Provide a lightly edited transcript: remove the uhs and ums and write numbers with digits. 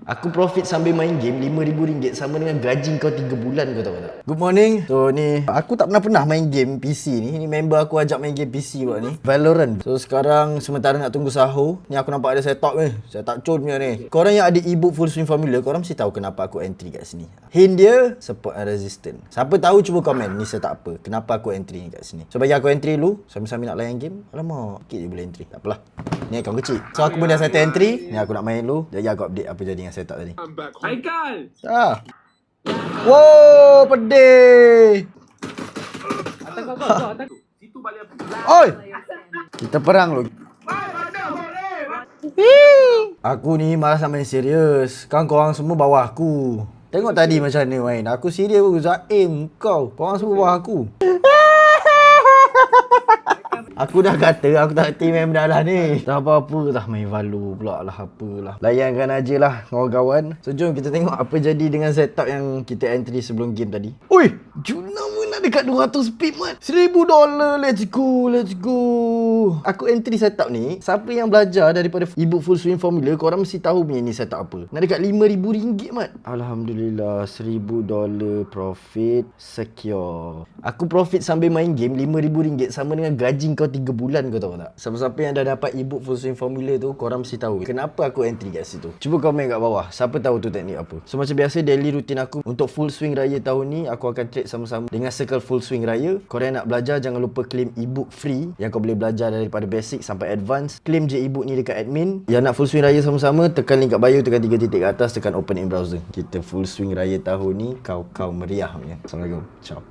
Aku profit sambil main game RM5,000 sama dengan gaji kau 3 bulan, kau tahu tak? Good morning. So ni, aku tak pernah main game PC ni. Ni member aku ajak main game PC buat ni, Valorant. So sekarang sementara nak tunggu sahur, ni aku nampak ada setup ni. Setup cun punya ni. Korang yang ada e-book full swing formula, korang mesti tahu kenapa aku entry kat sini. Hint dia, support and resistance. Siapa tahu cuba komen ni setup apa. Kenapa aku entry kat sini. So bagi aku entry dulu, sambil-sambil nak layan game. Alamak, sikit je boleh entry. Tak apalah. Ni akaun kecil. So aku pun dah settle entry. Ni aku nak main dulu. Jadi aku update apa jadi dengan setup tadi. Haikal! Wow, pedih. Atas kau, atas kau. Situ balik apa? Oi! Kita perang dulu. Aku ni malas nak main serius. Kan korang semua bawah aku. Tengok tadi macam mana main. Aku serius pun Zaim kau. Korang semua bawah aku. Aku dah kata aku tak team main benda lah ni. Tak apa-apa dah main Valo pula lah apalah. Layankan aje lah kawan-kawan. So jom kita tengok apa jadi dengan setup yang kita entry sebelum game tadi. Oi, Juna pun nak dekat 200 speed mat. $1,000. Let's go, let's go. Aku entry setup ni, siapa yang belajar daripada e-book full swing formula, korang mesti tahu punya ni setup apa. Nak dekat RM5,000 mat. Alhamdulillah, $1,000 profit secure. Aku profit sambil main game RM5,000 sama dengan gaji kau 3 bulan, kau tahu tak? Siapa-siapa yang dah dapat e-book full swing formula tu, korang mesti tahu kenapa aku entry kat situ. Cuba komen kat bawah, siapa tahu tu teknik apa. So macam biasa daily routine aku untuk full swing raya tahun ni, aku akan trade sama-sama dengan circle full swing raya. Korang nak belajar jangan lupa claim e-book free yang kau boleh belajar daripada basic sampai advance. Claim je e-book ni dekat admin. Yang nak full swing raya sama-sama, tekan link kat bio, tekan 3 titik kat atas, tekan open in browser. Kita full swing raya tahun ni kau meriah punya. Assalamualaikum. Ciao.